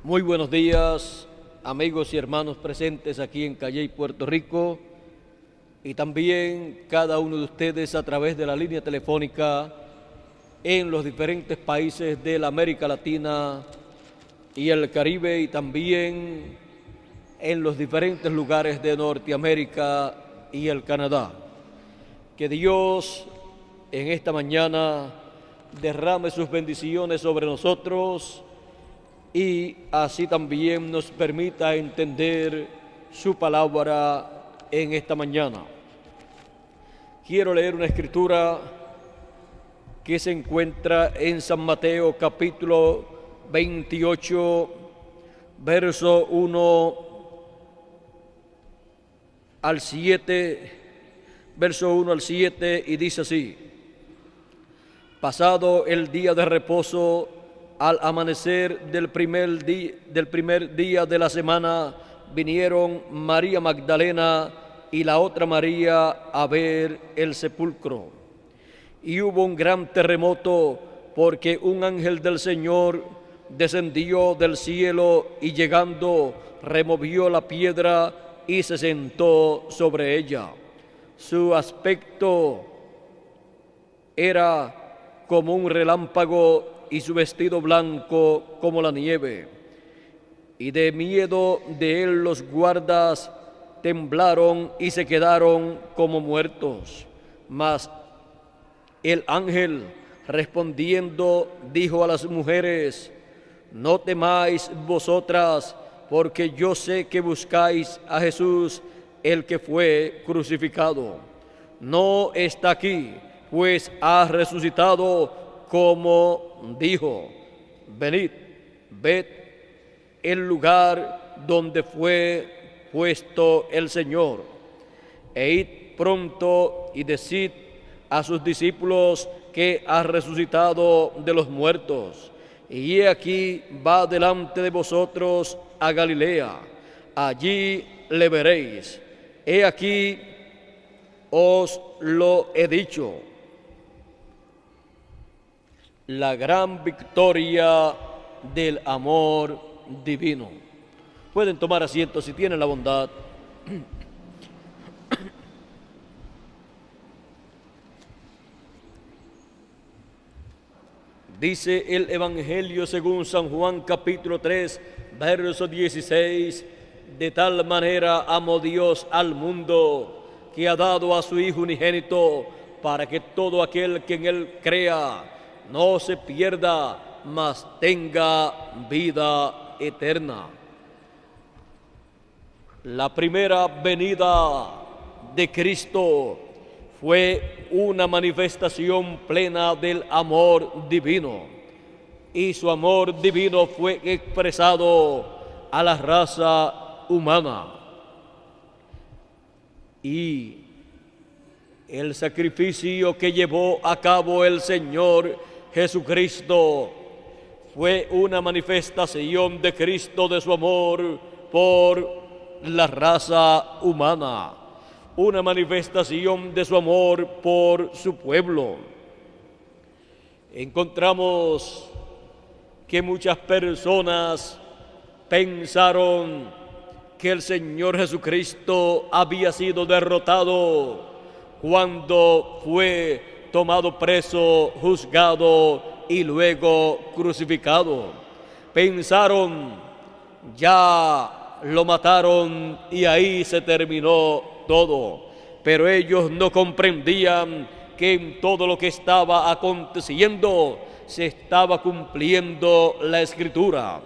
Muy buenos días, amigos y hermanos presentes aquí en Calley, Puerto Rico, y también cada uno de ustedes a través de la línea telefónica en los diferentes países de la América Latina y el Caribe, y también en los diferentes lugares de Norteamérica y el Canadá. Que Dios en esta mañana derrame sus bendiciones sobre nosotros y así también nos permita entender su palabra en esta mañana. Quiero leer una escritura que se encuentra en San Mateo capítulo 28, verso 1 al 7, y dice así: Pasado el día de reposo, al amanecer del primer día de la semana, vinieron María Magdalena y la otra María a ver el sepulcro. Y hubo un gran terremoto, porque un ángel del Señor descendió del cielo y llegando removió la piedra y se sentó sobre ella. Su aspecto era como un relámpago y su vestido blanco como la nieve. Y de miedo de él los guardas temblaron y se quedaron como muertos. Mas el ángel, respondiendo, dijo a las mujeres: No temáis vosotras, porque yo sé que buscáis a Jesús, el que fue crucificado. No está aquí, pues ha resucitado como dijo. Venid, ved el lugar donde fue puesto el Señor, e id pronto y decid a sus discípulos que ha resucitado de los muertos. Y he aquí va delante de vosotros a Galilea, allí le veréis. He aquí os lo he dicho. La gran victoria del amor divino. Pueden tomar asiento si tienen la bondad. Dice el Evangelio según San Juan capítulo 3, verso 16: De tal manera amó Dios al mundo, que ha dado a su Hijo unigénito, para que todo aquel que en él crea no se pierda, mas tenga vida eterna. La primera venida de Cristo fue una manifestación plena del amor divino, y su amor divino fue expresado a la raza humana. Y el sacrificio que llevó a cabo el Señor Jesucristo fue una manifestación de Cristo, de su amor por la raza humana, una manifestación de su amor por su pueblo. Encontramos que muchas personas pensaron que el Señor Jesucristo había sido derrotado cuando fue tomado preso, juzgado y luego crucificado. Pensaron: ya lo mataron y ahí se terminó todo. Pero ellos no comprendían que en todo lo que estaba aconteciendo se estaba cumpliendo la Escritura.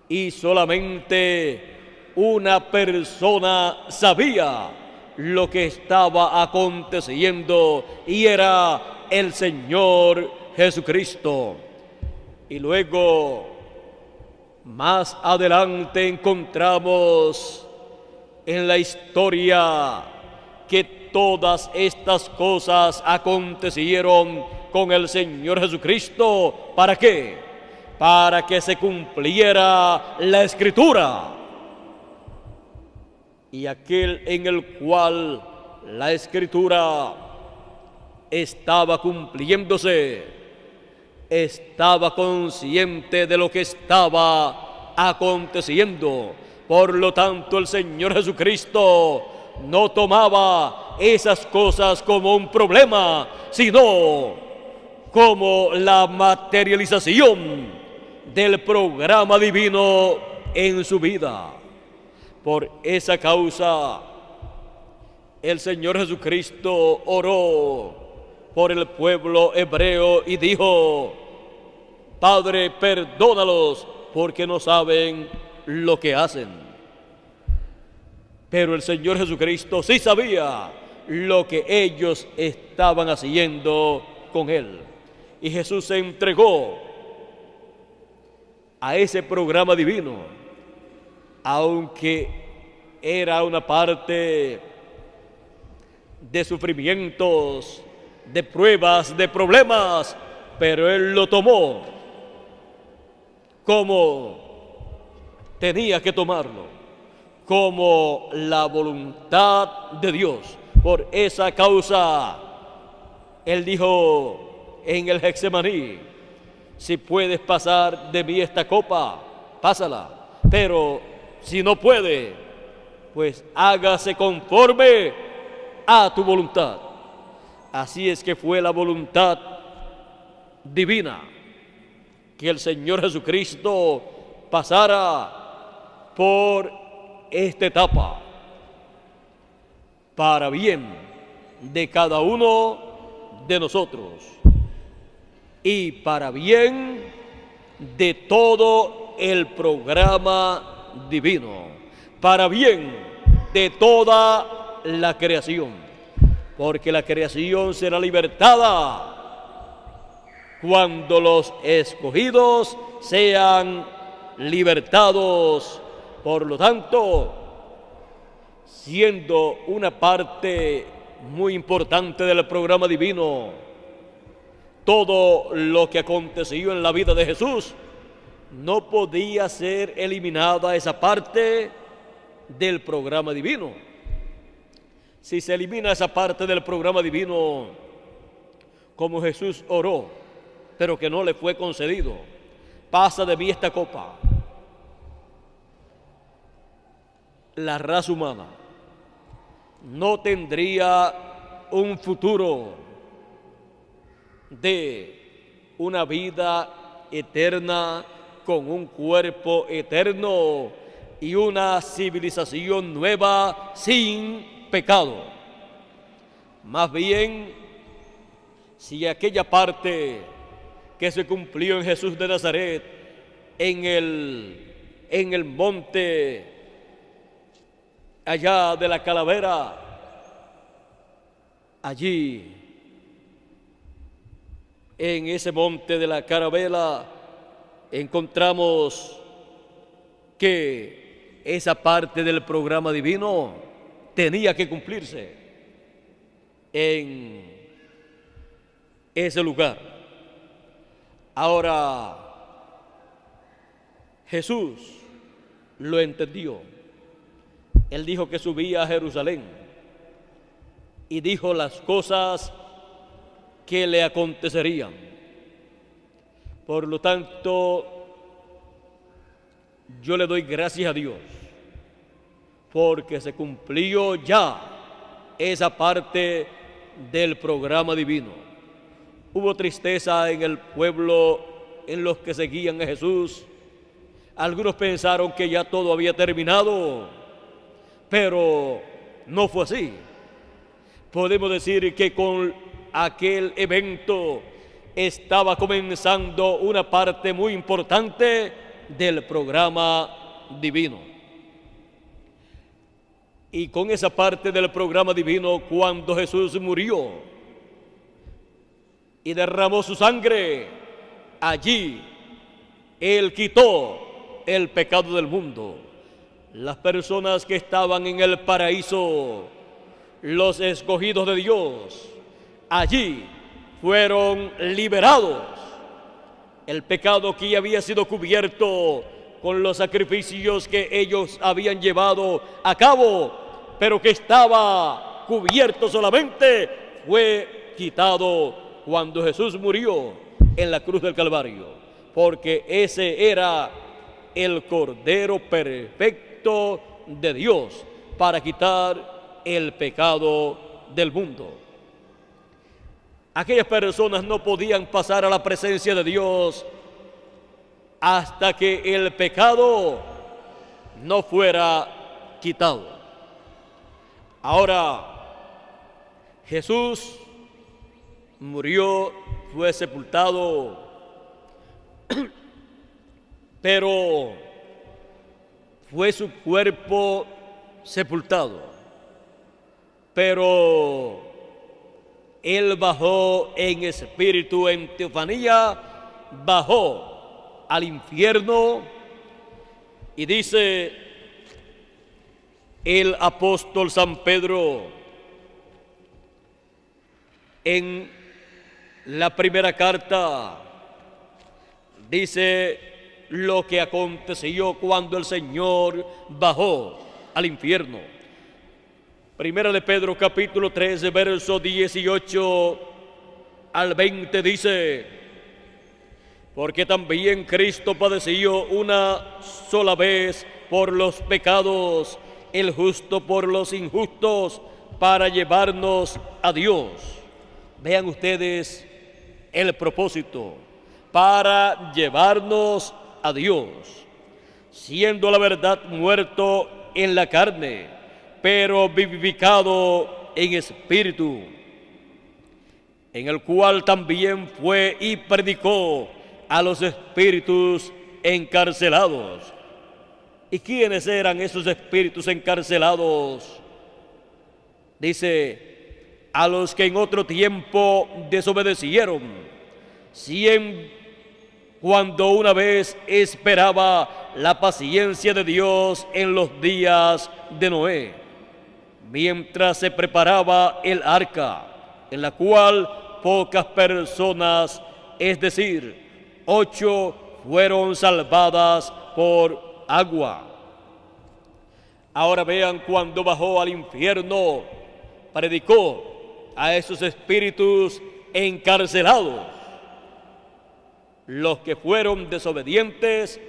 Y solamente una persona sabía lo que estaba aconteciendo, y era el Señor Jesucristo. Y luego, más adelante, encontramos en la historia que todas estas cosas acontecieron con el Señor Jesucristo. ¿Para qué? Para que se cumpliera la Escritura. Y aquel en el cual la Escritura estaba cumpliéndose estaba consciente de lo que estaba aconteciendo. Por lo tanto, el Señor Jesucristo no tomaba esas cosas como un problema, sino como la materialización del programa divino en su vida. Por esa causa, el Señor Jesucristo oró por el pueblo hebreo y dijo: Padre, perdónalos porque no saben lo que hacen. Pero el Señor Jesucristo sí sabía lo que ellos estaban haciendo con Él. Y Jesús se entregó a ese programa divino, aunque era una parte de sufrimientos, de pruebas, de problemas, pero Él lo tomó como tenía que tomarlo, como la voluntad de Dios. Por esa causa, Él dijo en el Getsemaní: si puedes pasar de mí esta copa, pásala, pero si no puede, pues hágase conforme a tu voluntad. Así es que fue la voluntad divina que el Señor Jesucristo pasara por esta etapa para bien de cada uno de nosotros y para bien de todo el programa divino, para bien de toda la creación, porque la creación será libertada cuando los escogidos sean libertados. Por lo tanto, siendo una parte muy importante del programa divino, todo lo que aconteció en la vida de Jesús, no podía ser eliminada esa parte del programa divino. Si se elimina esa parte del programa divino, como Jesús oró, pero que no le fue concedido: pasa de mí esta copa. La raza humana no tendría un futuro de una vida eterna con un cuerpo eterno y una civilización nueva sin pecado. Más bien, si aquella parte que se cumplió en Jesús de Nazaret, en el monte allá de la calavera, allí en ese monte de la calavera encontramos que esa parte del programa divino tenía que cumplirse en ese lugar. Ahora, Jesús lo entendió. Él dijo que subía a Jerusalén y dijo las cosas que le acontecerían. Por lo tanto, yo le doy gracias a Dios porque se cumplió ya esa parte del programa divino. Hubo tristeza en el pueblo, en los que seguían a Jesús. Algunos pensaron que ya todo había terminado, pero no fue así. Podemos decir que con aquel evento estaba comenzando una parte muy importante del programa divino. Y con esa parte del programa divino, cuando Jesús murió y derramó su sangre, allí Él quitó el pecado del mundo. Las personas que estaban en el paraíso, los escogidos de Dios, allí fueron liberados. El pecado que ya había sido cubierto con los sacrificios que ellos habían llevado a cabo, pero que estaba cubierto solamente, fue quitado cuando Jesús murió en la cruz del Calvario, porque ese era el Cordero perfecto de Dios para quitar el pecado del mundo. Aquellas personas no podían pasar a la presencia de Dios hasta que el pecado no fuera quitado. Ahora, Jesús murió, fue sepultado, pero fue su cuerpo sepultado. Pero Él bajó en espíritu, en teofanía, bajó al infierno, y dice el apóstol San Pedro en la primera carta, dice lo que aconteció cuando el Señor bajó al infierno. Primera de Pedro capítulo 13, verso 18 al 20 dice: porque también Cristo padeció una sola vez por los pecados, el justo por los injustos, para llevarnos a Dios. Vean ustedes el propósito: para llevarnos a Dios, siendo la verdad muerto en la carne, pero vivificado en espíritu, en el cual también fue y predicó a los espíritus encarcelados. ¿Y quiénes eran esos espíritus encarcelados? Dice: a los que en otro tiempo desobedecieron, cuando una vez esperaba la paciencia de Dios en los días de Noé, mientras se preparaba el arca, en la cual pocas personas, es decir, 8, fueron salvadas por agua. Ahora vean, cuando bajó al infierno, predicó a esos espíritus encarcelados, los que fueron desobedientes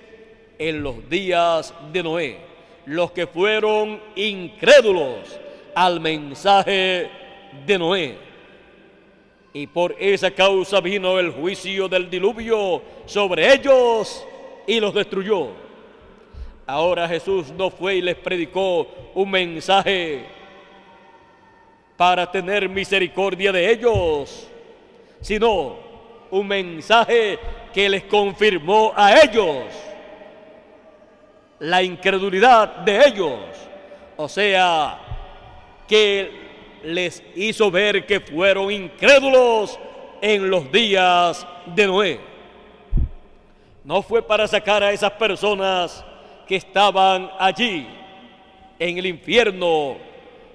en los días de Noé, los que fueron incrédulos al mensaje de Noé. Y por esa causa vino el juicio del diluvio sobre ellos y los destruyó. Ahora Jesús no fue y les predicó un mensaje para tener misericordia de ellos, sino un mensaje que les confirmó a ellos la incredulidad de ellos. O sea, que les hizo ver que fueron incrédulos en los días de Noé. No fue para sacar a esas personas que estaban allí en el infierno,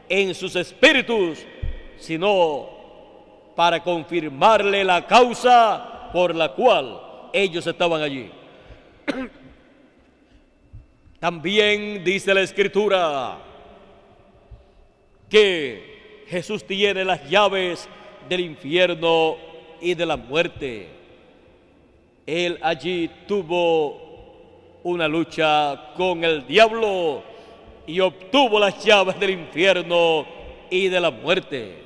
en sus espíritus, sino para confirmarle la causa por la cual ellos estaban allí. También dice la Escritura que Jesús tiene las llaves del infierno y de la muerte. Él allí tuvo una lucha con el diablo y obtuvo las llaves del infierno y de la muerte.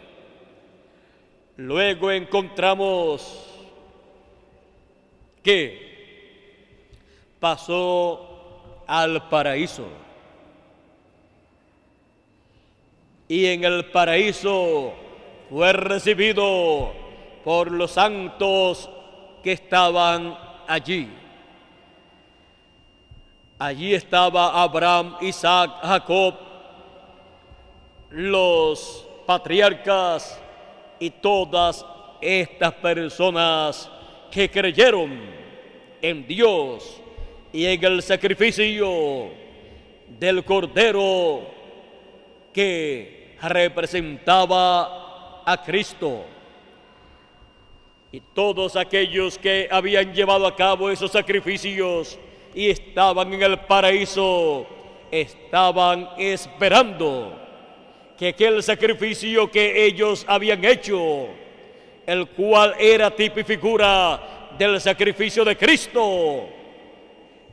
Luego encontramos que pasó al paraíso. Y en el paraíso fue recibido por los santos que estaban allí. Allí estaba Abraham, Isaac, Jacob, los patriarcas y todas estas personas que creyeron en Dios y en el sacrificio del Cordero que representaba a Cristo. Y todos aquellos que habían llevado a cabo esos sacrificios y estaban en el paraíso, estaban esperando que aquel sacrificio que ellos habían hecho, el cual era tipo y figura del sacrificio de Cristo.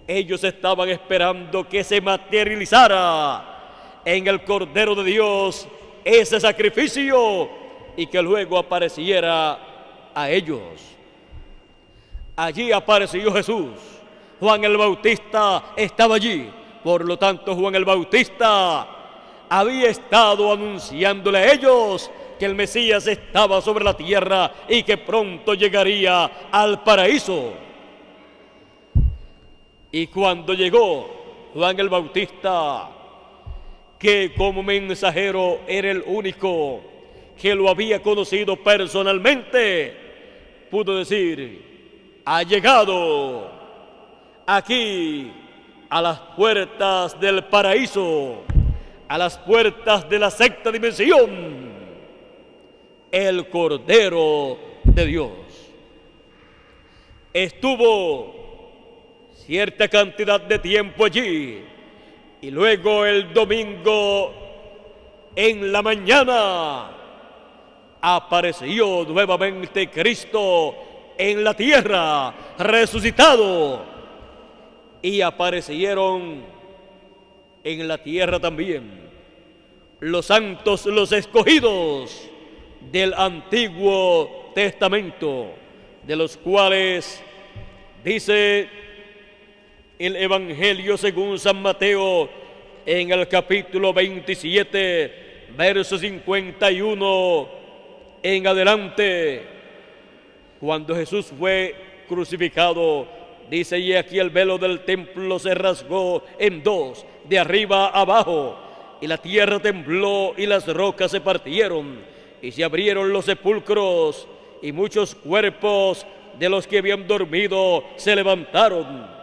Ellos estaban esperando que se materializara en el Cordero de Dios ese sacrificio y que luego apareciera a ellos. Allí apareció Jesús. Juan el Bautista estaba allí. Por lo tanto, Juan el Bautista había estado anunciándole a ellos que el Mesías estaba sobre la tierra y que pronto llegaría al paraíso. Y cuando llegó Juan el Bautista, que como mensajero era el único que lo había conocido personalmente, pudo decir: ha llegado aquí a las puertas del paraíso, a las puertas de la sexta dimensión, el Cordero de Dios. Estuvo cierta cantidad de tiempo allí y luego el domingo en la mañana apareció nuevamente Cristo en la tierra, resucitado, y aparecieron en la tierra también los santos, los escogidos del Antiguo Testamento, de los cuales dice el Evangelio según San Mateo en el capítulo 27, verso 51 en adelante. Cuando Jesús fue crucificado, dice: y aquí el velo del templo se rasgó en dos, de arriba a abajo, y la tierra tembló y las rocas se partieron, y se abrieron los sepulcros, y muchos cuerpos de los que habían dormido se levantaron.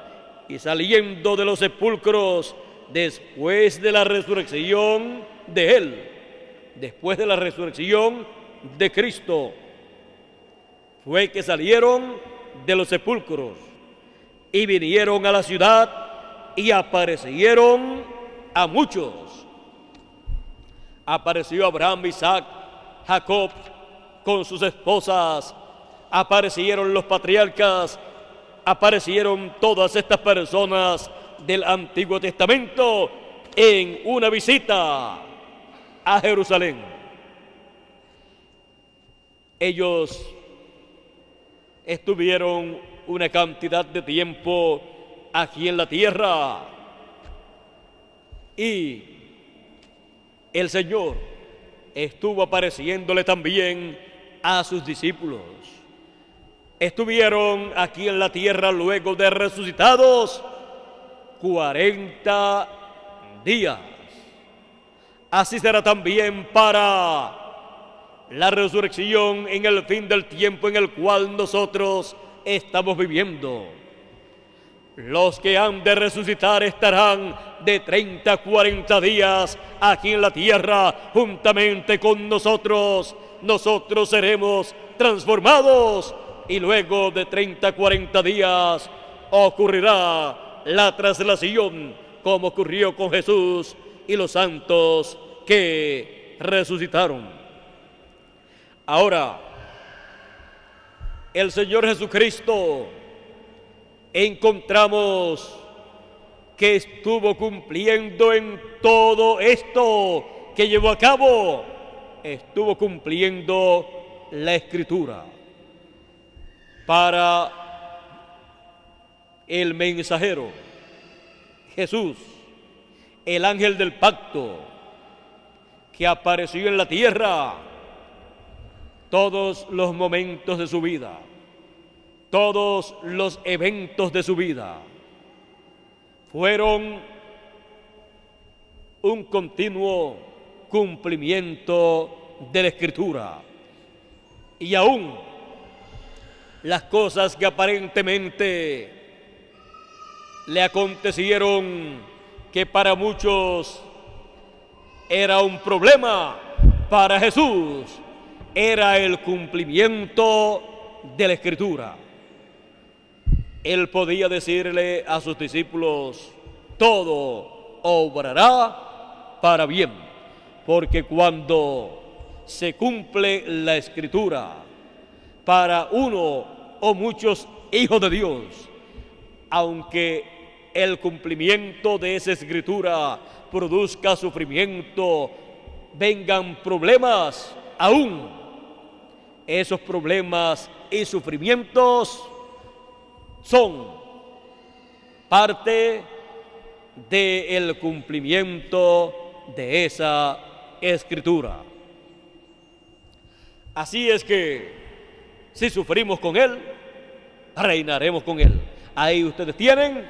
Y saliendo de los sepulcros, después de la resurrección de Él, después de la resurrección de Cristo, fue que salieron de los sepulcros y vinieron a la ciudad y aparecieron a muchos. Apareció Abraham, Isaac, Jacob con sus esposas, aparecieron los patriarcas, aparecieron todas estas personas del Antiguo Testamento en una visita a Jerusalén. Ellos estuvieron una cantidad de tiempo aquí en la tierra y el Señor estuvo apareciéndole también a sus discípulos. Estuvieron aquí en la tierra luego de resucitados 40 días. Así será también para la resurrección en el fin del tiempo en el cual nosotros estamos viviendo. Los que han de resucitar estarán de 30 a 40 días aquí en la tierra juntamente con nosotros. Nosotros seremos transformados y luego de 30 a 40 días ocurrirá la traslación, como ocurrió con Jesús y los santos que resucitaron. Ahora, el Señor Jesucristo encontramos que estuvo cumpliendo en todo esto que llevó a cabo, estuvo cumpliendo la Escritura. Para el mensajero, Jesús, el ángel del pacto, que apareció en la tierra, todos los momentos de su vida, todos los eventos de su vida, fueron un continuo cumplimiento de la Escritura. Y aún las cosas que aparentemente le acontecieron, que para muchos era un problema, para Jesús era el cumplimiento de la Escritura. Él podía decirle a sus discípulos: todo obrará para bien, porque cuando se cumple la Escritura para uno o muchos hijos de Dios, aunque el cumplimiento de esa escritura produzca sufrimiento, vengan problemas, aún esos problemas y sufrimientos son parte del cumplimiento de esa escritura. Así es que si sufrimos con Él, reinaremos con Él. Ahí ustedes tienen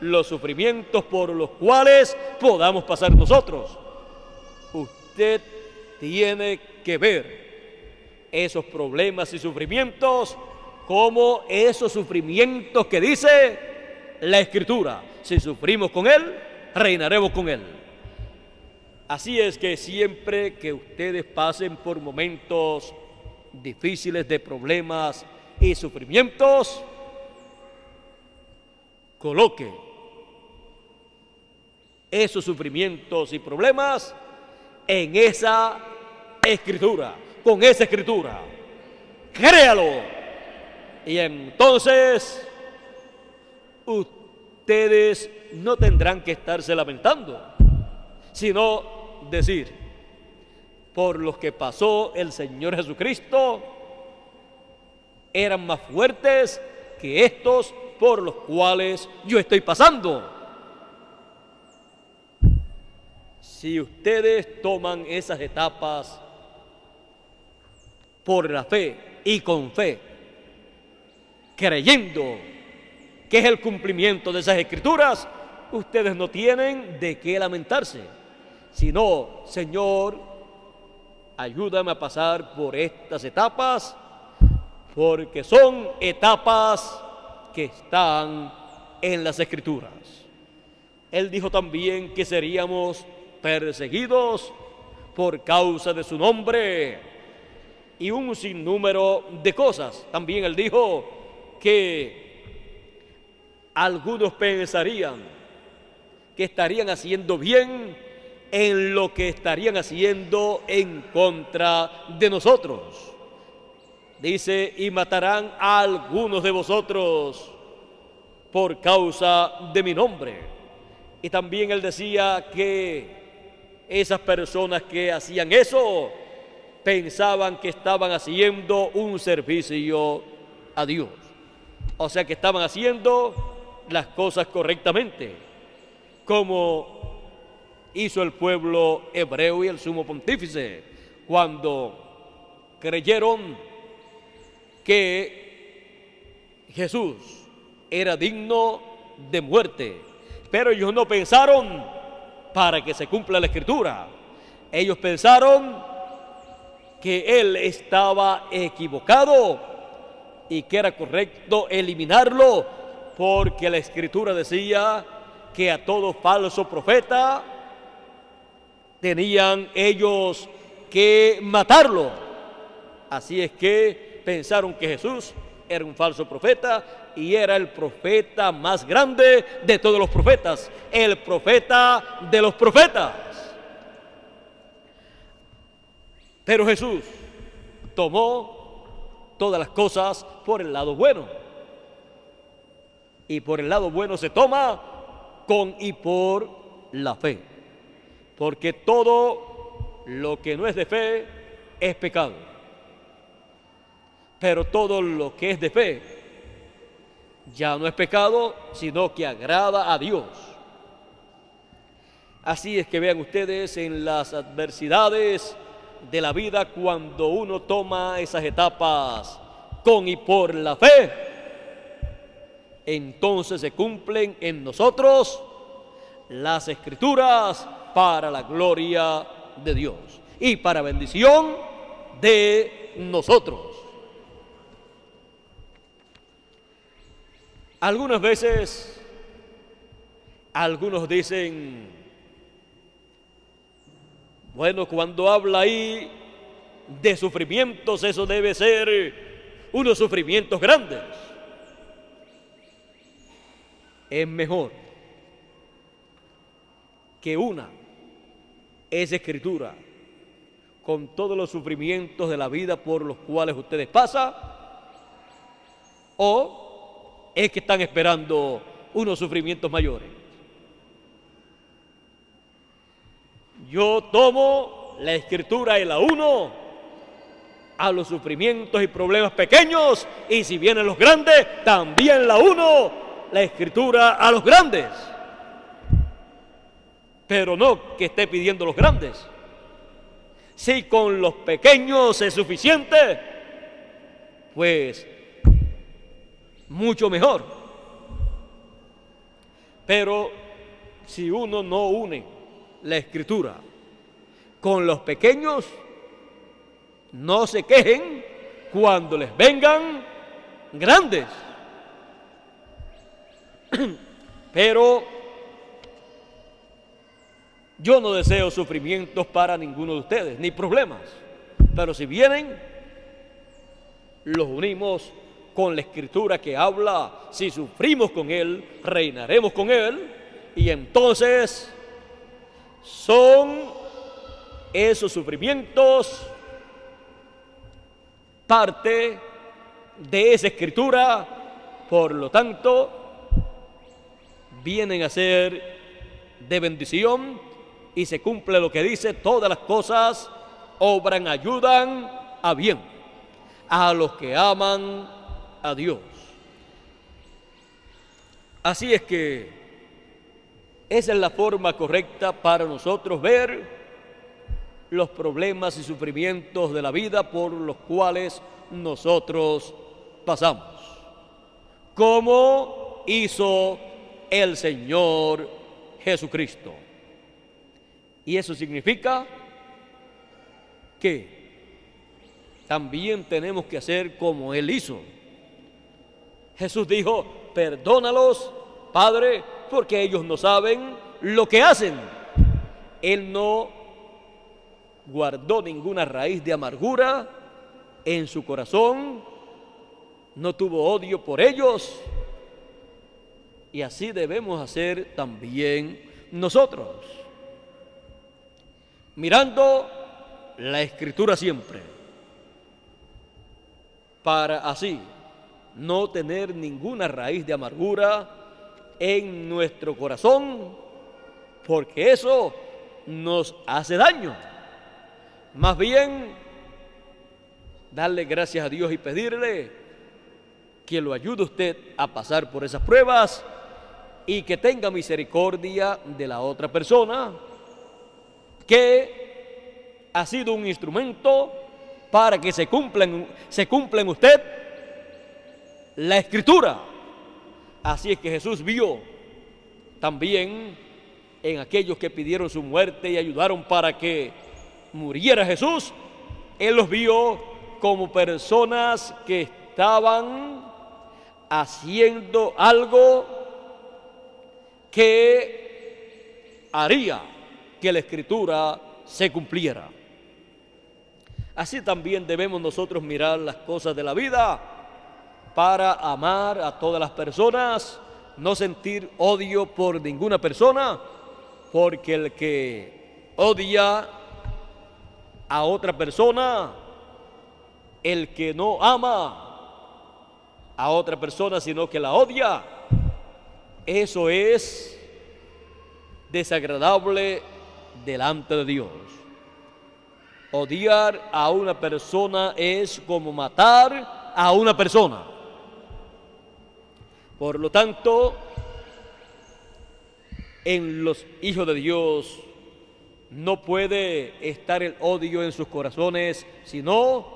los sufrimientos por los cuales podamos pasar nosotros. Usted tiene que ver esos problemas y sufrimientos como esos sufrimientos que dice la Escritura. Si sufrimos con Él, reinaremos con Él. Así es que siempre que ustedes pasen por momentos difíciles de problemas y sufrimientos, coloque esos sufrimientos y problemas en esa escritura, con esa escritura. Créalo. Y entonces ustedes no tendrán que estarse lamentando, sino decir: por los que pasó el Señor Jesucristo, eran más fuertes que estos por los cuales yo estoy pasando. Si ustedes toman esas etapas por la fe y con fe, creyendo que es el cumplimiento de esas escrituras, ustedes no tienen de qué lamentarse, sino: Señor, ayúdame a pasar por estas etapas, porque son etapas que están en las escrituras. Él dijo también que seríamos perseguidos por causa de su nombre y un sinnúmero de cosas. También él dijo que algunos pensarían que estarían haciendo bien en lo que estarían haciendo en contra de nosotros. Dice: y matarán a algunos de vosotros por causa de mi nombre. Y también él decía que esas personas que hacían eso pensaban que estaban haciendo un servicio a Dios. O sea, que estaban haciendo las cosas correctamente, como hizo el pueblo hebreo y el sumo pontífice cuando creyeron que Jesús era digno de muerte. Pero ellos no pensaron para que se cumpla la escritura. Ellos pensaron que Él estaba equivocado y que era correcto eliminarlo, porque la escritura decía que a todo falso profeta tenían ellos que matarlo. Así es que pensaron que Jesús era un falso profeta y era el profeta más grande de todos los profetas, el profeta de los profetas. Pero Jesús tomó todas las cosas por el lado bueno, y por el lado bueno se toma con y por la fe, porque todo lo que no es de fe es pecado, pero todo lo que es de fe ya no es pecado, sino que agrada a Dios. Así es que vean ustedes, en las adversidades de la vida, cuando uno toma esas etapas con y por la fe, entonces se cumplen en nosotros las escrituras para la gloria de Dios y para bendición de nosotros. Algunas veces, algunos dicen: bueno, cuando habla ahí de sufrimientos, eso debe ser unos sufrimientos grandes. Es mejor que una esa escritura con todos los sufrimientos de la vida por los cuales ustedes pasan, o es que están esperando unos sufrimientos mayores. Yo tomo la Escritura y la uno a los sufrimientos y problemas pequeños, y si vienen los grandes, también la uno, la Escritura, a los grandes. Pero no que esté pidiendo los grandes. Si con los pequeños es suficiente, pues mucho mejor. Pero si uno no une la Escritura con los pequeños, no se quejen cuando les vengan grandes. Pero yo no deseo sufrimientos para ninguno de ustedes, ni problemas. Pero si vienen, los unimos con la Escritura que habla, si sufrimos con Él, reinaremos con Él, y entonces son esos sufrimientos parte de esa Escritura, por lo tanto, vienen a ser de bendición, y se cumple lo que dice: todas las cosas obran, ayudan a bien a los que aman a Dios. Así es que esa es la forma correcta para nosotros ver los problemas y sufrimientos de la vida por los cuales nosotros pasamos, como hizo el Señor Jesucristo. Y eso significa que también tenemos que hacer como Él hizo. Jesús dijo: perdónalos, Padre, porque ellos no saben lo que hacen. Él no guardó ninguna raíz de amargura en su corazón, no tuvo odio por ellos, y así debemos hacer también nosotros, mirando la Escritura siempre, para así no tener ninguna raíz de amargura en nuestro corazón, porque eso nos hace daño. Más bien, darle gracias a Dios y pedirle que lo ayude usted a pasar por esas pruebas y que tenga misericordia de la otra persona que ha sido un instrumento para que se cumpla en usted la Escritura. Así es que Jesús vio también en aquellos que pidieron su muerte y ayudaron para que muriera Jesús. Él los vio como personas que estaban haciendo algo que haría que la Escritura se cumpliera. Así también debemos nosotros mirar las cosas de la vida para amar a todas las personas, no sentir odio por ninguna persona, porque el que odia a otra persona, el que no ama a otra persona sino que la odia, eso es desagradable delante de Dios. Odiar a una persona es como matar a una persona. Por lo tanto, en los hijos de Dios no puede estar el odio en sus corazones, sino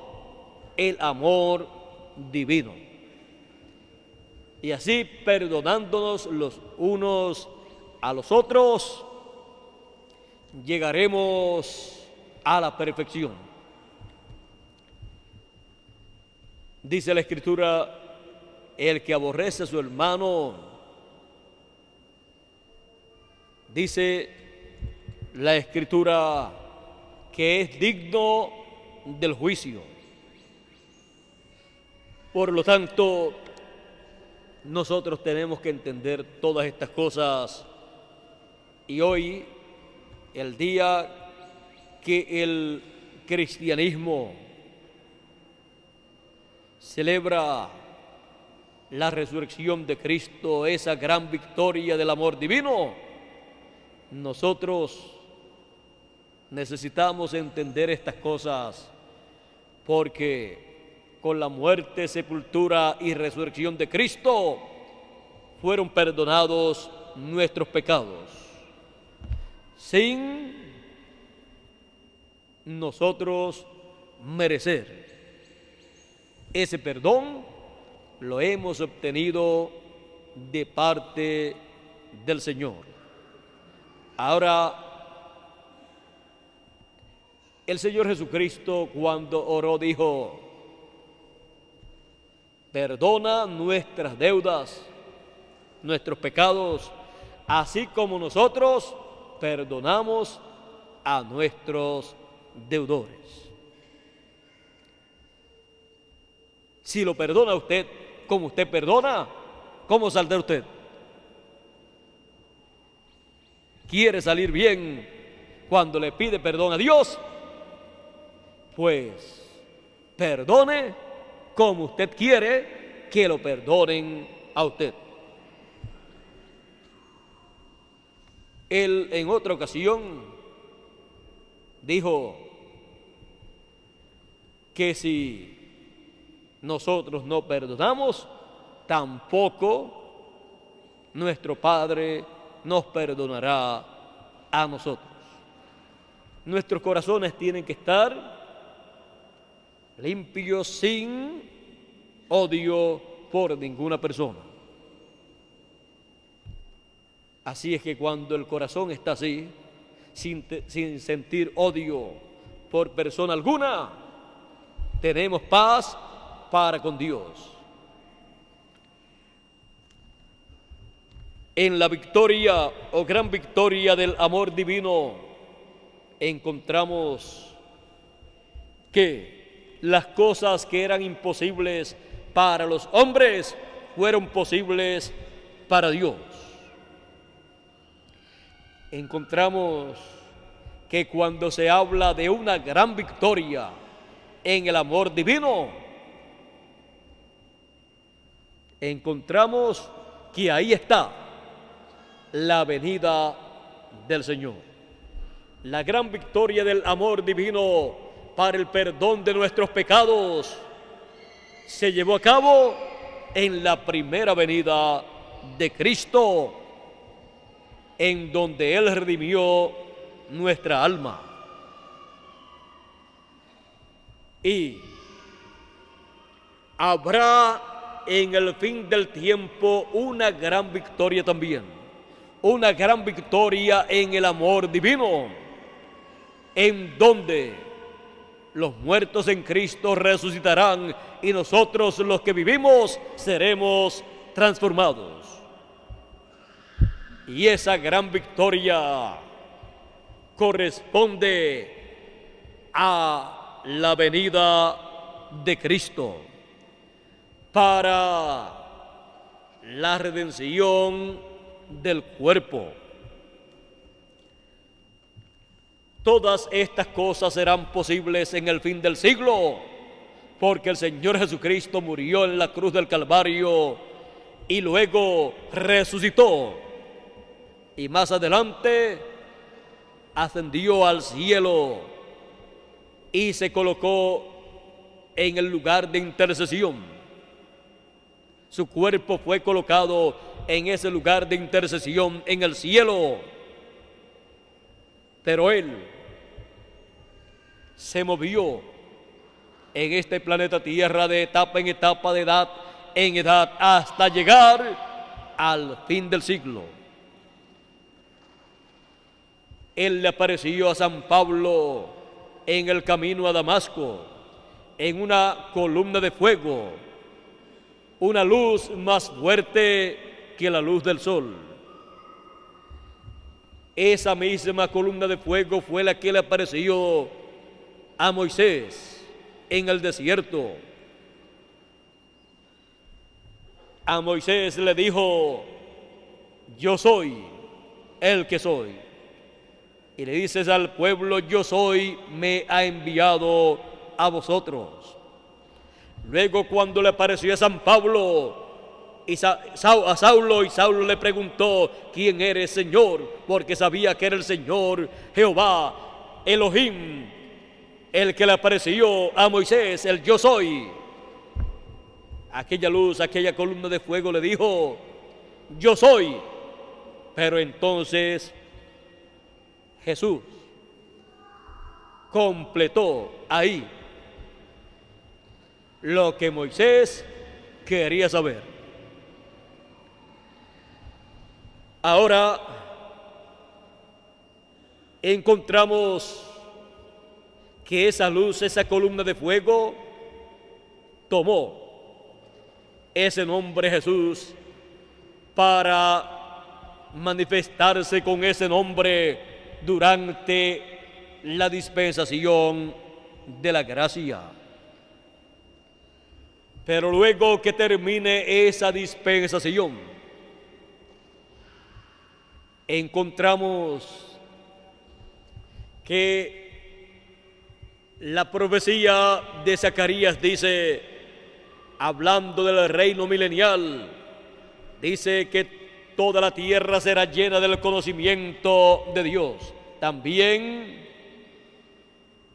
el amor divino. Y así, perdonándonos los unos a los otros, llegaremos a la perfección. Dice la Escritura: el que aborrece a su hermano, dice la Escritura, que es digno del juicio. Por lo tanto, nosotros tenemos que entender todas estas cosas, y hoy, el día que el cristianismo celebra la resurrección de Cristo, esa gran victoria del amor divino, nosotros necesitamos entender estas cosas, porque con la muerte, sepultura y resurrección de Cristo fueron perdonados nuestros pecados, sin nosotros merecer. Ese perdón lo hemos obtenido de parte del Señor. Ahora, el Señor Jesucristo, cuando oró, dijo: perdona nuestras deudas, nuestros pecados, así como nosotros perdonamos a nuestros deudores. Si lo perdona usted, como usted perdona, ¿cómo saldrá usted? ¿Quiere salir bien cuando le pide perdón a Dios? Pues perdone como usted quiere que lo perdonen a usted. Él en otra ocasión dijo que si nosotros no perdonamos, tampoco nuestro Padre nos perdonará a nosotros. Nuestros corazones tienen que estar limpios, sin odio por ninguna persona. Así es que cuando el corazón está así, sin sentir odio por persona alguna, tenemos paz para con Dios. En la victoria o gran victoria del amor divino encontramos que las cosas que eran imposibles para los hombres fueron posibles para Dios. Encontramos que cuando se habla de una gran victoria en el amor divino, encontramos que ahí está la venida del Señor. La gran victoria del amor divino para el perdón de nuestros pecados se llevó a cabo en la primera venida de Cristo, en donde Él redimió nuestra alma. Y habrá en el fin del tiempo una gran victoria también, una gran victoria en el amor divino, en donde los muertos en Cristo resucitarán y nosotros los que vivimos seremos transformados. Y esa gran victoria corresponde a la venida de Cristo para la redención del cuerpo. Todas estas cosas serán posibles en el fin del siglo, porque el Señor Jesucristo murió en la cruz del Calvario y luego resucitó. Y más adelante ascendió al cielo y se colocó en el lugar de intercesión. Su cuerpo fue colocado en ese lugar de intercesión en el cielo. Pero Él se movió en este planeta Tierra de etapa en etapa, de edad en edad, hasta llegar al fin del siglo. Él le apareció a San Pablo en el camino a Damasco, en una columna de fuego, una luz más fuerte que la luz del sol. Esa misma columna de fuego fue la que le apareció a Moisés en el desierto. A Moisés le dijo: yo soy el que soy. Y le dices al pueblo: yo soy, me ha enviado a vosotros. Luego, cuando le apareció a San Pablo, a Saulo, y Saulo le preguntó: ¿quién eres, Señor? Porque sabía que era el Señor Jehová, Elohim, el que le apareció a Moisés, el yo soy. Aquella luz, aquella columna de fuego le dijo: yo soy. Pero entonces Jesús completó ahí lo que Moisés quería saber. Ahora encontramos que esa luz, esa columna de fuego, tomó ese nombre Jesús para manifestarse con ese nombre durante la dispensación de la gracia. Pero luego que termine esa dispensación, encontramos que la profecía de Zacarías dice, hablando del reino milenial, dice que toda la tierra será llena del conocimiento de Dios. También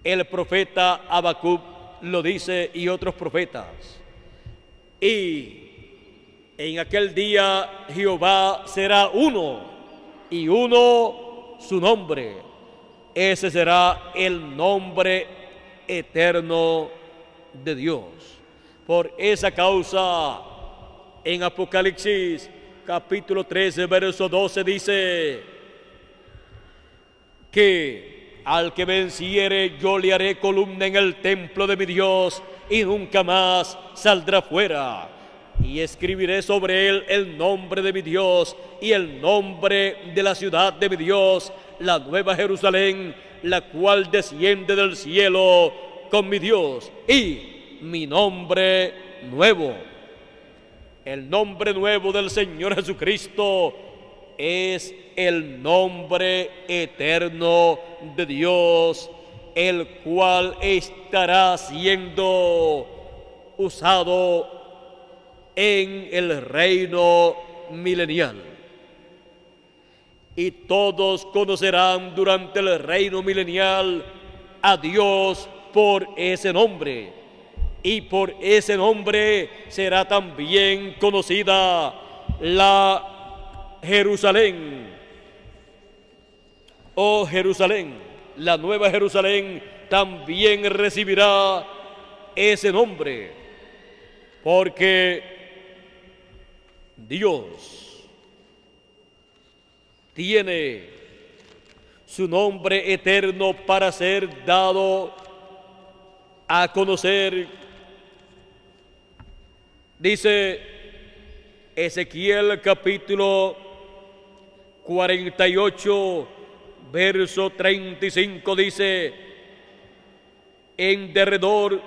el profeta Habacuc lo dice, y otros profetas. Y en aquel día Jehová será uno, y uno su nombre. Ese será el nombre eterno de Dios. Por esa causa, en Apocalipsis capítulo 13, verso 12 dice que al que venciere yo le haré columna en el templo de mi Dios y nunca más saldrá fuera. Y escribiré sobre él el nombre de mi Dios y el nombre de la ciudad de mi Dios, la nueva Jerusalén, la cual desciende del cielo con mi Dios, y mi nombre nuevo. El nombre nuevo del Señor Jesucristo es el nombre eterno de Dios, el cual estará siendo usado en el reino milenial. Y todos conocerán durante el reino milenial a Dios por ese nombre. Y por ese nombre será también conocida la Jerusalén. Oh Jerusalén, la nueva Jerusalén también recibirá ese nombre, porque Dios tiene su nombre eterno para ser dado a conocer. Dice Ezequiel capítulo 48, verso 35, dice: en derredor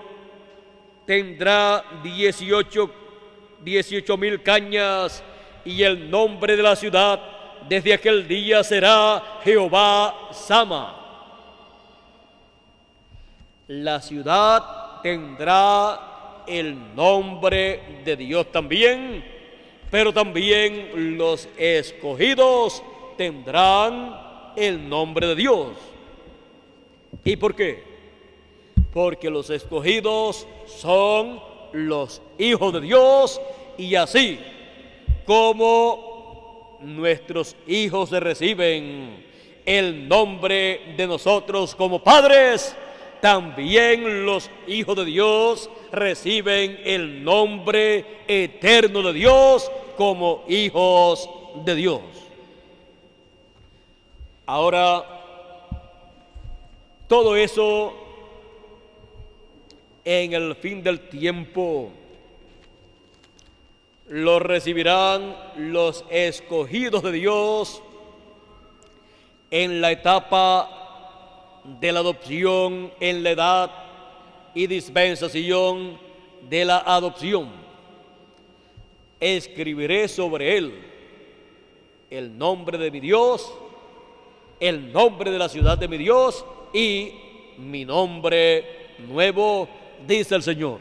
tendrá 18,000 cañas, y el nombre de la ciudad desde aquel día será Jehová Sama. La ciudad tendrá el nombre de Dios también, pero también los escogidos tendrán el nombre de Dios. ¿Y por qué? Porque los escogidos son los hijos de Dios, y así como nuestros hijos reciben el nombre de nosotros como padres, también los hijos de Dios reciben el nombre eterno de Dios como hijos de Dios. Ahora, todo eso en el fin del tiempo lo recibirán los escogidos de Dios en la etapa de la adopción, en la edad y dispensación de la adopción. Escribiré sobre él el nombre de mi Dios, el nombre de la ciudad de mi Dios y mi nombre nuevo, dice el Señor.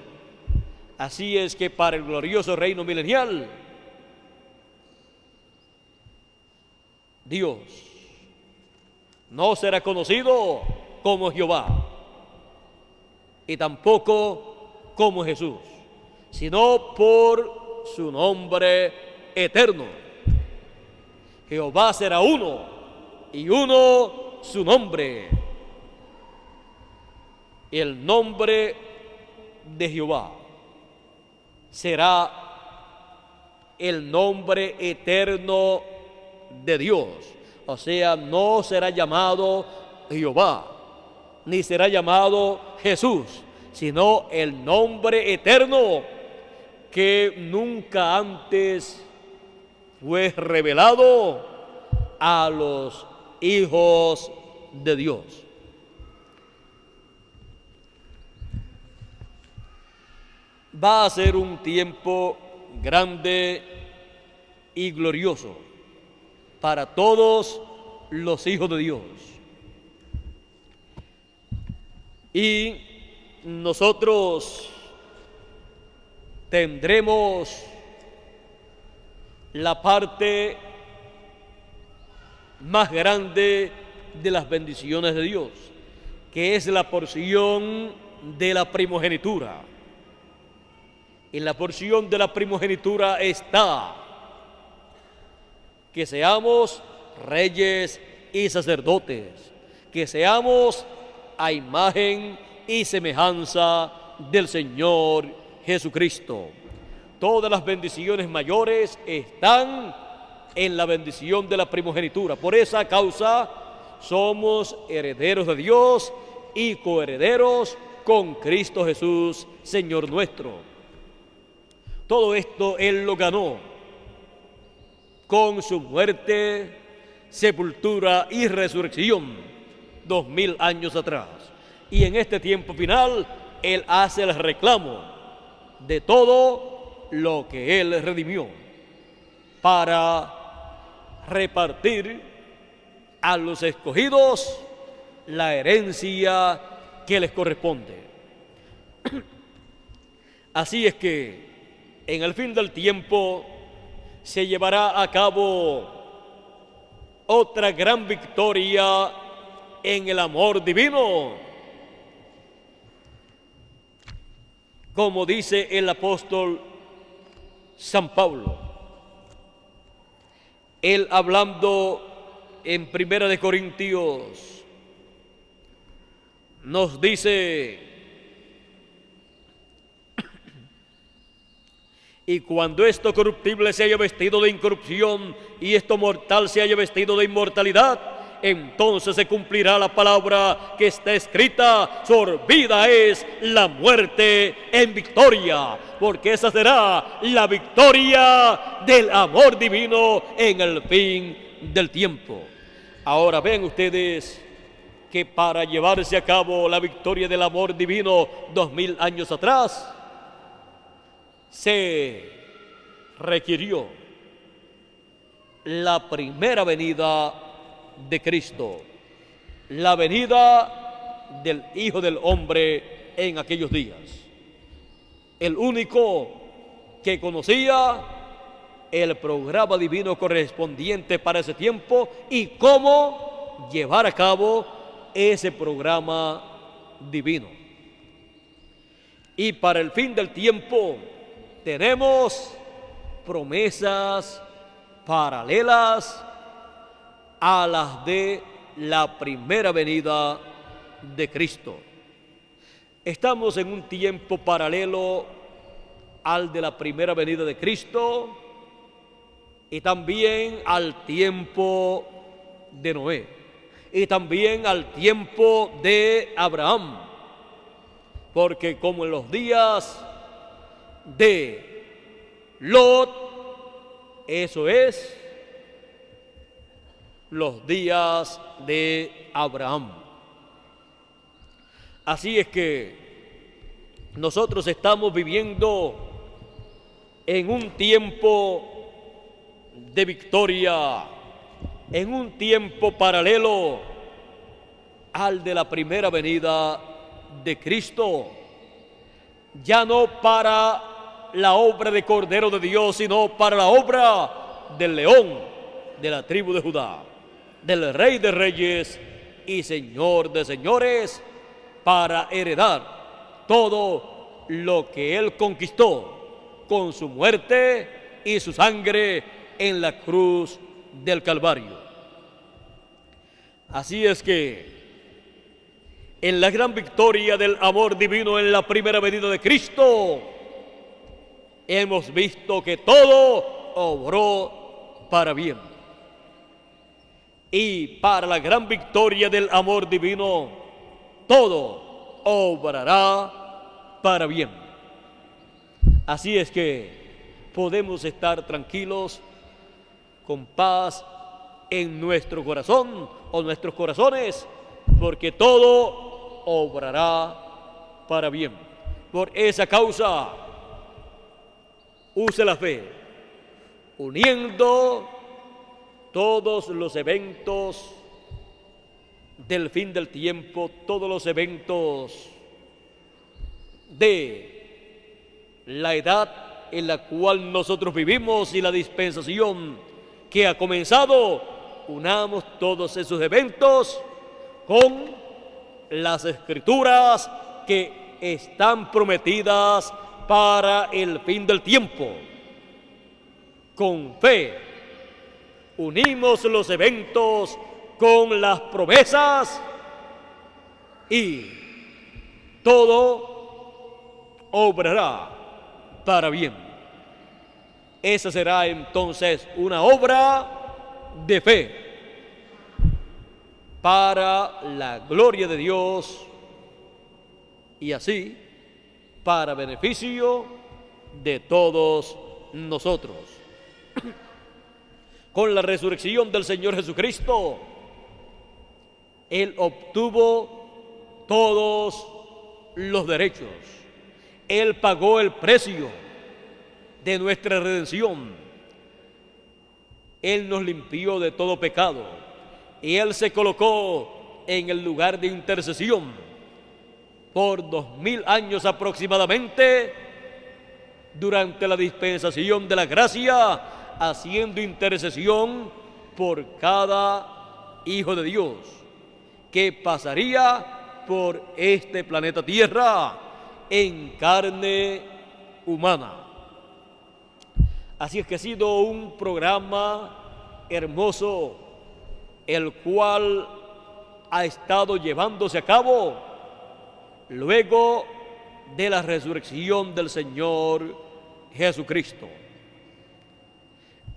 Así es que para el glorioso reino milenial Dios. No será conocido como Jehová y tampoco como Jesús, sino por su nombre eterno. Jehová será uno y uno su nombre. El nombre de Jehová será el nombre eterno de Dios. O sea, no será llamado Jehová, ni será llamado Jesús, sino el nombre eterno que nunca antes fue revelado a los hijos de Dios. Va a ser un tiempo grande y glorioso para todos los hijos de Dios. Y nosotros tendremos la parte más grande de las bendiciones de Dios, que es la porción de la primogenitura. En la porción de la primogenitura está que seamos reyes y sacerdotes, que seamos a imagen y semejanza del Señor Jesucristo. Todas las bendiciones mayores están en la bendición de la primogenitura. Por esa causa somos herederos de Dios y coherederos con Cristo Jesús, Señor nuestro. Todo esto Él lo ganó con su muerte, sepultura y resurrección 2000 años atrás. Y en este tiempo final, Él hace el reclamo de todo lo que Él redimió para repartir a los escogidos la herencia que les corresponde. Así es que en el fin del tiempo se llevará a cabo otra gran victoria en el amor divino. Como dice el apóstol San Pablo, él hablando en 1 Corintios nos dice: y cuando esto corruptible se haya vestido de incorrupción y esto mortal se haya vestido de inmortalidad, entonces se cumplirá la palabra que está escrita: sorbida es la muerte en victoria, porque esa será la victoria del amor divino en el fin del tiempo. Ahora ven ustedes que para llevarse a cabo la victoria del amor divino 2000 años atrás, se requirió la primera venida de Cristo, la venida del Hijo del Hombre en aquellos días, el único que conocía el programa divino correspondiente para ese tiempo y cómo llevar a cabo ese programa divino. Y para el fin del tiempo tenemos promesas paralelas a las de la primera venida de Cristo. Estamos en un tiempo paralelo al de la primera venida de Cristo y también al tiempo de Noé y también al tiempo de Abraham, porque como en los días de Lot, eso es los días de Abraham. Así es que nosotros estamos viviendo en un tiempo de victoria, en un tiempo paralelo al de la primera venida de Cristo, ya no para la obra de Cordero de Dios, sino para la obra del león de la tribu de Judá. del Rey de Reyes y Señor de Señores, para heredar todo lo que Él conquistó con su muerte y su sangre en la cruz del Calvario. Así es que en la gran victoria del amor divino en la primera venida de Cristo, hemos visto que todo obró para bien. Y para la gran victoria del amor divino, todo obrará para bien. Así es que podemos estar tranquilos, con paz en nuestro corazón o nuestros corazones, porque todo obrará para bien. Por esa causa, use la fe, uniendo todos los eventos del fin del tiempo, todos los eventos de la edad en la cual nosotros vivimos y la dispensación que ha comenzado. Unamos todos esos eventos con las escrituras que están prometidas para el fin del tiempo. Con fe unimos los eventos con las promesas y todo obrará para bien. Esa será entonces una obra de fe para la gloria de Dios y así para beneficio de todos nosotros. Con la resurrección del Señor Jesucristo, Él obtuvo todos los derechos. Él pagó el precio de nuestra redención. Él nos limpió de todo pecado y Él se colocó en el lugar de intercesión por 2000 años aproximadamente durante la dispensación de la gracia, haciendo intercesión por cada hijo de Dios que pasaría por este planeta Tierra en carne humana. Así es que ha sido un programa hermoso, el cual ha estado llevándose a cabo luego de la resurrección del Señor Jesucristo,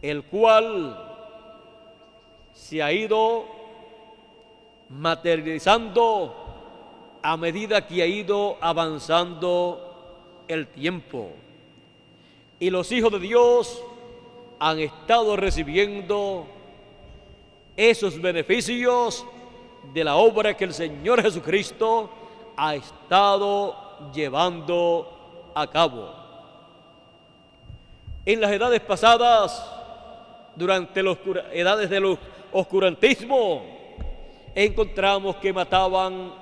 el cual se ha ido materializando a medida que ha ido avanzando el tiempo. Y los hijos de Dios han estado recibiendo esos beneficios de la obra que el Señor Jesucristo ha estado llevando a cabo. En las edades pasadas, durante las edades del oscurantismo, encontramos que mataban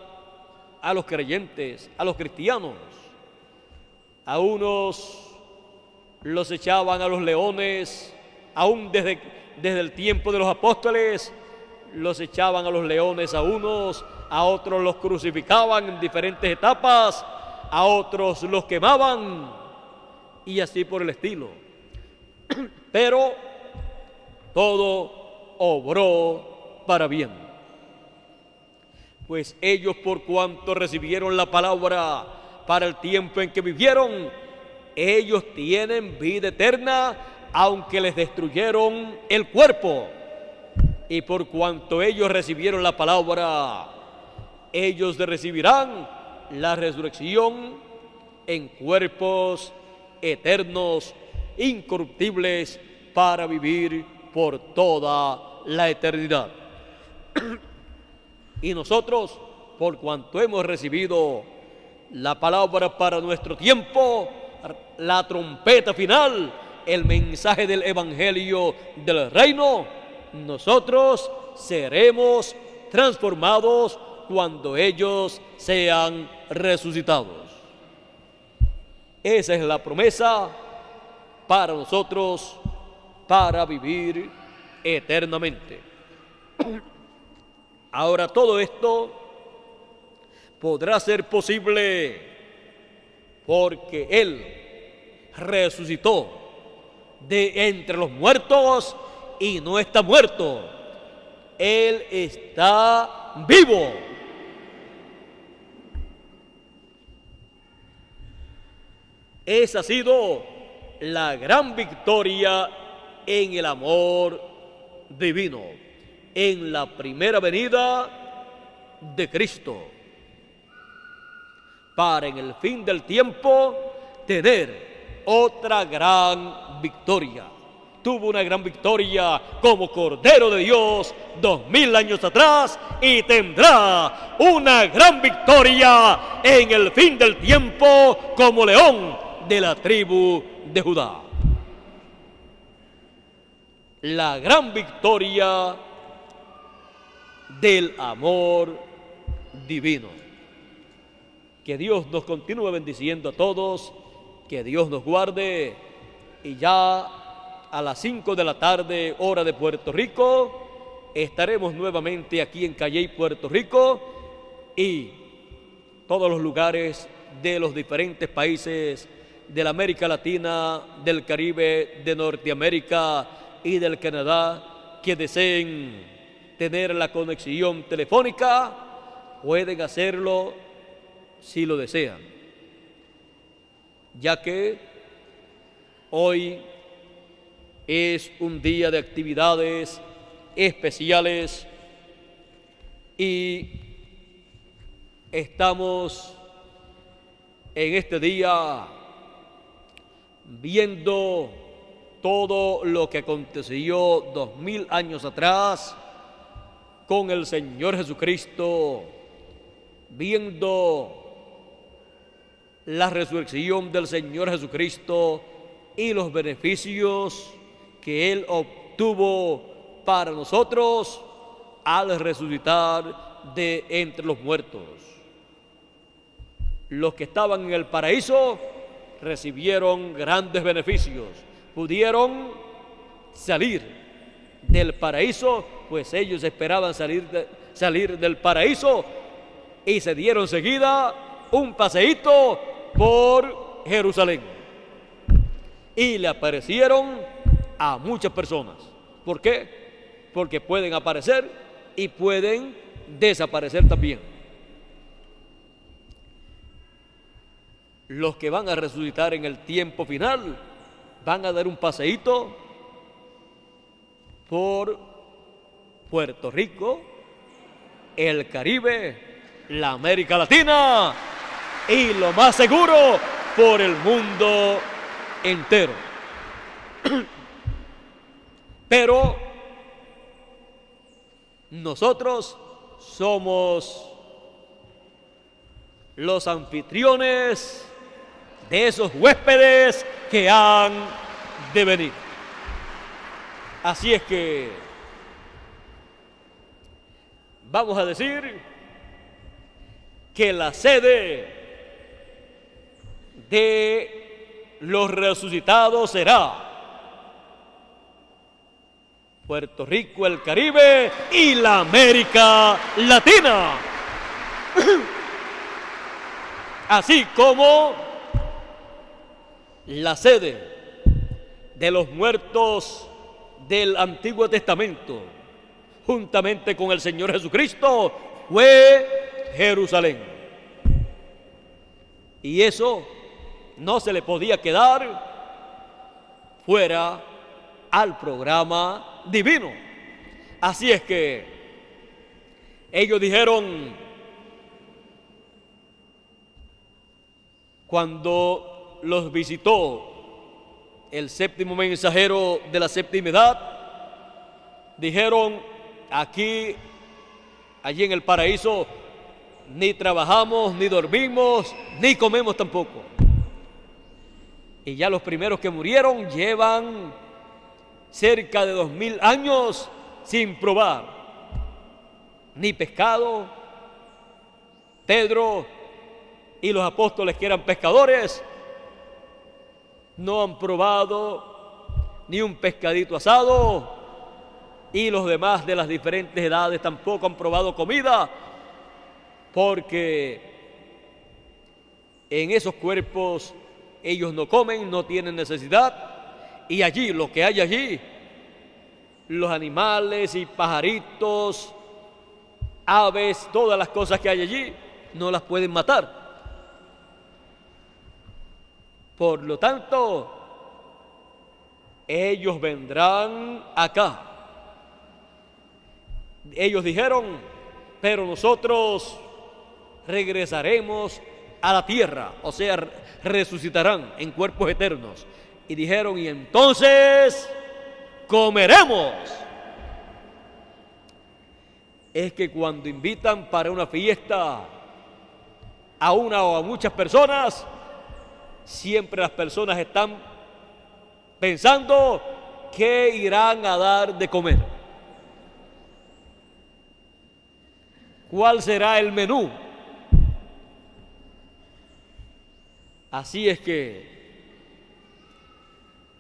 a los creyentes, a los cristianos. A unos los echaban a los leones, aún desde el tiempo de los apóstoles, los echaban a los leones a unos, a otros los crucificaban en diferentes etapas, a otros los quemaban y así por el estilo. Pero todo obró para bien, pues ellos, por cuanto recibieron la palabra para el tiempo en que vivieron, ellos tienen vida eterna, aunque les destruyeron el cuerpo. Y por cuanto ellos recibieron la palabra, ellos recibirán la resurrección en cuerpos eternos, incorruptibles, para vivir por toda la eternidad. Y nosotros, por cuanto hemos recibido la palabra para nuestro tiempo, la trompeta final, el mensaje del evangelio del reino, nosotros seremos transformados cuando ellos sean resucitados. Esa es la promesa para nosotros, para vivir eternamente. Ahora todo esto podrá ser posible porque Él resucitó de entre los muertos y no está muerto. Él está vivo. Esa ha sido la gran victoria en el amor divino, en la primera venida de Cristo, para en el fin del tiempo tener otra gran victoria. Tuvo una gran victoria como Cordero de Dios 2000 años atrás y tendrá una gran victoria en el fin del tiempo como León de la tribu de Judá. La gran victoria del amor divino. Que Dios nos continúe bendiciendo a todos, que Dios nos guarde, y ya a las 5 de la tarde, hora de Puerto Rico, estaremos nuevamente aquí en Calley, Puerto Rico, y todos los lugares de los diferentes países de la América Latina, del Caribe, de Norteamérica y del Canadá que deseen tener la conexión telefónica, pueden hacerlo si lo desean, ya que hoy es un día de actividades especiales y estamos en este día viendo todo lo que aconteció 2000 años atrás con el Señor Jesucristo, viendo la resurrección del Señor Jesucristo y los beneficios que Él obtuvo para nosotros al resucitar de entre los muertos. Los que estaban en el paraíso recibieron grandes beneficios, pudieron salir del paraíso, pues ellos esperaban salir del paraíso, y se dieron seguida un paseíto por Jerusalén y le aparecieron a muchas personas. ¿Por qué? Porque pueden aparecer y pueden desaparecer también. Los que van a resucitar en el tiempo final van a dar un paseíto por Puerto Rico, el Caribe, la América Latina y, lo más seguro, por el mundo entero. Pero nosotros somos los anfitriones de esos huéspedes que han de venir. Así es que vamos a decir que la sede de los resucitados será Puerto Rico, el Caribe y la América Latina. Así como la sede de los muertos del Antiguo Testamento, juntamente con el Señor Jesucristo, fue Jerusalén. Y eso no se le podía quedar fuera al programa divino. Así es que ellos dijeron, cuando los visitó el séptimo mensajero de la séptima edad, dijeron: aquí, allí en el paraíso, ni trabajamos, ni dormimos, ni comemos tampoco. Y ya los primeros que murieron llevan cerca de 2000 años sin probar ni pescado. Pedro y los apóstoles, que eran pescadores, no han probado ni un pescadito asado y los demás de las diferentes edades tampoco han probado comida, porque en esos cuerpos ellos no comen, no tienen necesidad, y allí, lo que hay allí, los animales y pajaritos, aves, todas las cosas que hay allí, no las pueden matar. Por lo tanto, ellos vendrán acá. Ellos dijeron, pero nosotros regresaremos a la tierra, o sea, resucitarán en cuerpos eternos. Y dijeron, y entonces comeremos. Es que cuando invitan para una fiesta a una o a muchas personas, siempre las personas están pensando qué irán a dar de comer. ¿Cuál será el menú? Así es que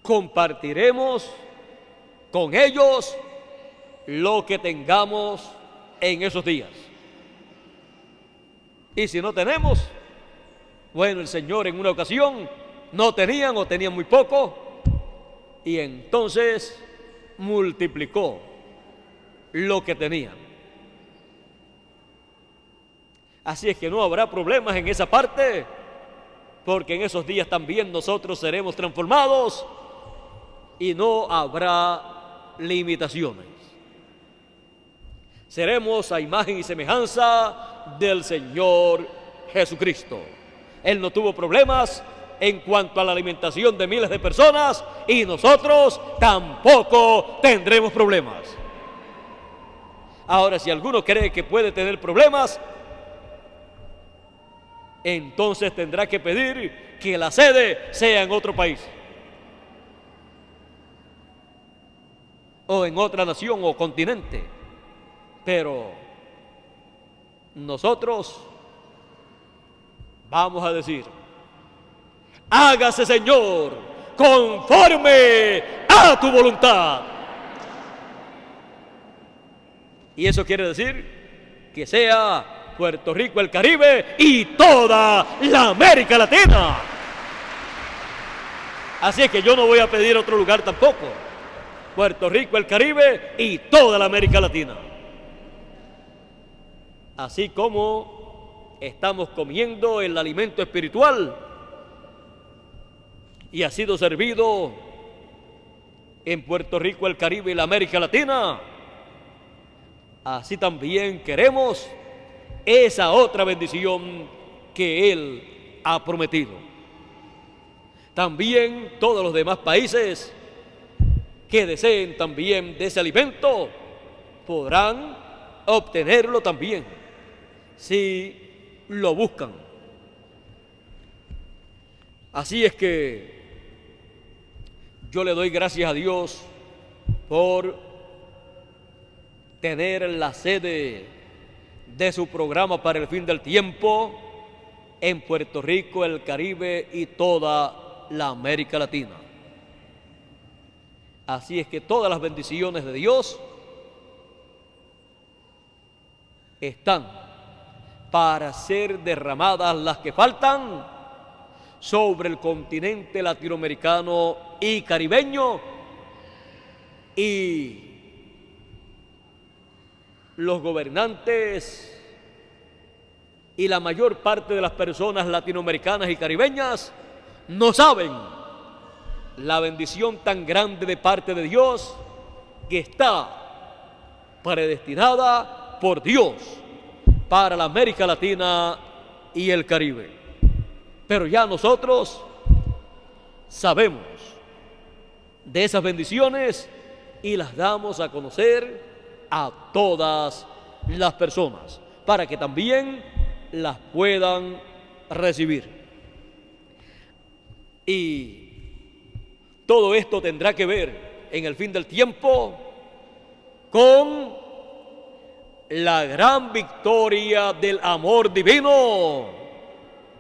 compartiremos con ellos lo que tengamos en esos días. Y si no tenemos, bueno, el Señor en una ocasión no tenían o tenían muy poco, y entonces multiplicó lo que tenían. Así es que no habrá problemas en esa parte, porque en esos días también nosotros seremos transformados y no habrá limitaciones. Seremos a imagen y semejanza del Señor Jesucristo. Él no tuvo problemas en cuanto a la alimentación de miles de personas, y nosotros tampoco tendremos problemas. Ahora, si alguno cree que puede tener problemas, entonces tendrá que pedir que la sede sea en otro país, o en otra nación o continente. Pero nosotros vamos a decir, hágase, Señor, conforme a tu voluntad. Y eso quiere decir que sea Puerto Rico, el Caribe y toda la América Latina. Así es que yo no voy a pedir otro lugar tampoco. Puerto Rico, el Caribe y toda la América Latina. Así como estamos comiendo el alimento espiritual y ha sido servido en Puerto Rico, el Caribe y la América Latina, así también queremos esa otra bendición que Él ha prometido. También todos los demás países que deseen también de ese alimento podrán obtenerlo también, si lo buscan. Así es que yo le doy gracias a Dios por tener la sede de su programa para el fin del tiempo en Puerto Rico, el Caribe y toda la América Latina. Así es que todas las bendiciones de Dios están para ser derramadas, las que faltan, sobre el continente latinoamericano y caribeño, y los gobernantes y la mayor parte de las personas latinoamericanas y caribeñas no saben la bendición tan grande de parte de Dios que está predestinada por Dios para la América Latina y el Caribe. Pero ya nosotros sabemos de esas bendiciones y las damos a conocer a todas las personas para que también las puedan recibir. Y todo esto tendrá que ver en el fin del tiempo con la gran victoria del amor divino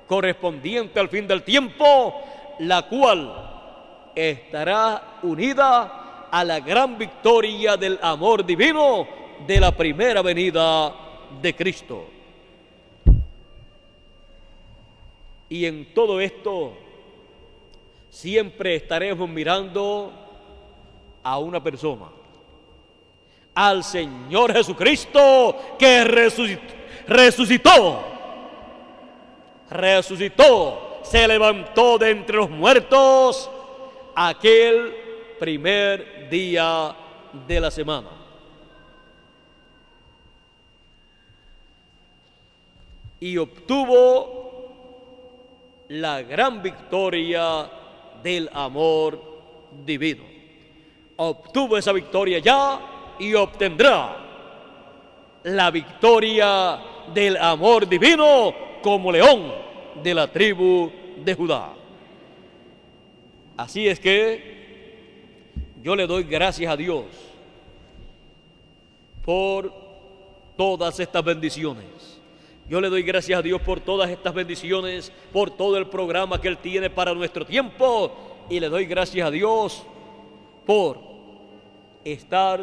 correspondiente al fin del tiempo, la cual estará unida a la gran victoria del amor divino de la primera venida de Cristo. Y en todo esto siempre estaremos mirando a una persona, al Señor Jesucristo, que resucitó, se levantó de entre los muertos aquel primer día de la semana. Y obtuvo la gran victoria del amor divino. Obtuvo esa victoria ya y obtendrá la victoria del amor divino como león de la tribu de Judá. Así es que yo le doy gracias a Dios por todas estas bendiciones. Yo le doy gracias a Dios por todas estas bendiciones, por todo el programa que Él tiene para nuestro tiempo. Y le doy gracias a Dios por estar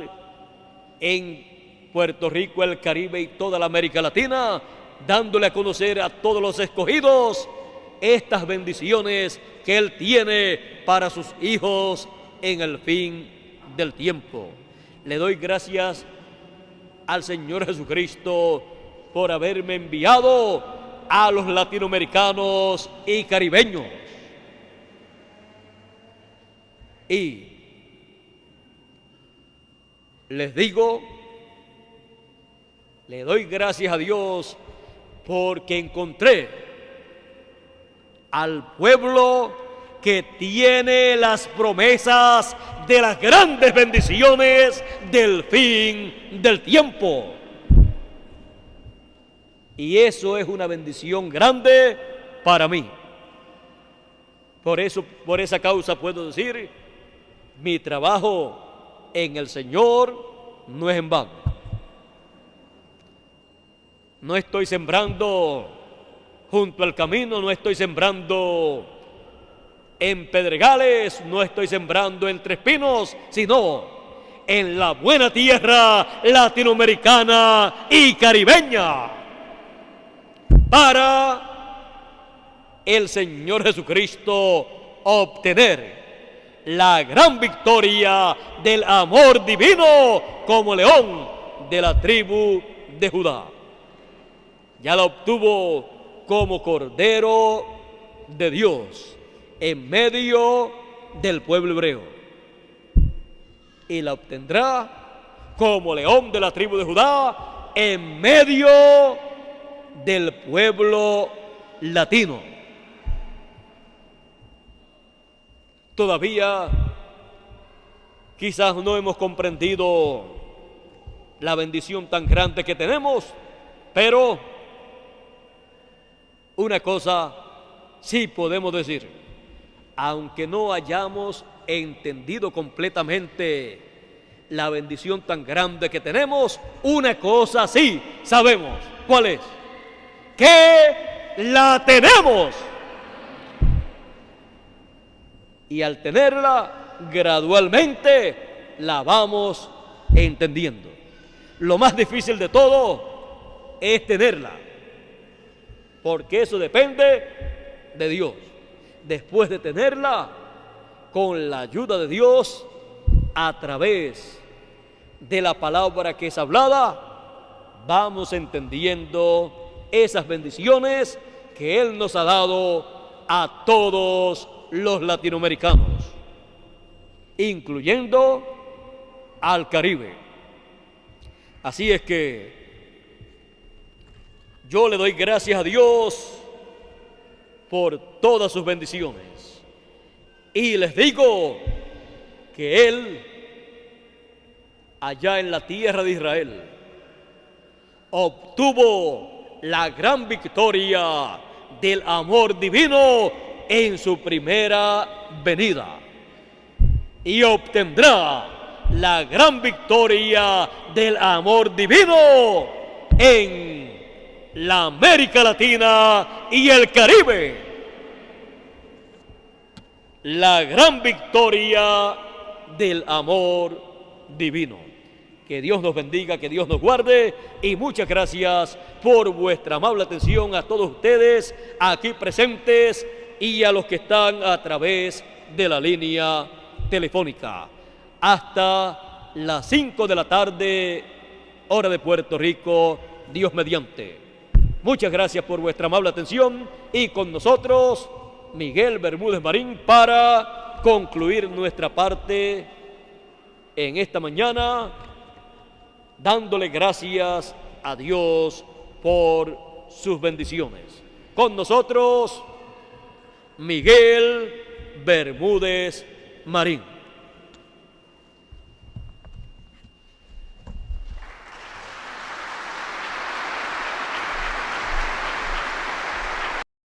en Puerto Rico, el Caribe y toda la América Latina, dándole a conocer a todos los escogidos estas bendiciones que Él tiene para sus hijos en el fin del tiempo. Le doy gracias al Señor Jesucristo por haberme enviado a los latinoamericanos y caribeños. Y les digo, le doy gracias a Dios porque encontré al pueblo que tiene las promesas de las grandes bendiciones del fin del tiempo. Y eso es una bendición grande para mí. Por esa causa puedo decir, mi trabajo en el Señor no es en vano. No estoy sembrando junto al camino, no estoy sembrando en pedregales, no estoy sembrando entre espinos, sino en la buena tierra latinoamericana y caribeña, para el Señor Jesucristo obtener la gran victoria del amor divino como león de la tribu de Judá. Ya la obtuvo como Cordero de Dios en medio del pueblo hebreo, y la obtendrá como león de la tribu de Judá en medio del pueblo latino. Todavía quizás no hemos comprendido la bendición tan grande que tenemos, pero una cosa sí podemos decir: aunque no hayamos entendido completamente la bendición tan grande que tenemos, una cosa sí sabemos. ¿Cuál es? Que la tenemos. Y al tenerla, gradualmente la vamos entendiendo. Lo más difícil de todo es tenerla, porque eso depende de Dios. Después de tenerla, con la ayuda de Dios, a través de la palabra que es hablada, vamos entendiendo esas bendiciones que Él nos ha dado a todos los latinoamericanos, incluyendo al Caribe. Así es que yo le doy gracias a Dios por todas sus bendiciones, y les digo que Él, allá en la tierra de Israel, obtuvo la gran victoria del amor divino en su primera venida, y obtendrá la gran victoria del amor divino en la América Latina y el Caribe. La gran victoria del amor divino. Que Dios nos bendiga, que Dios nos guarde y muchas gracias por vuestra amable atención a todos ustedes aquí presentes y a los que están a través de la línea telefónica. Hasta las 5 de la tarde, hora de Puerto Rico, Dios mediante. Muchas gracias por vuestra amable atención y con nosotros Miguel Bermúdez Marín para concluir nuestra parte en esta mañana, dándole gracias a Dios por sus bendiciones. Con nosotros, Miguel Bermúdez Marín.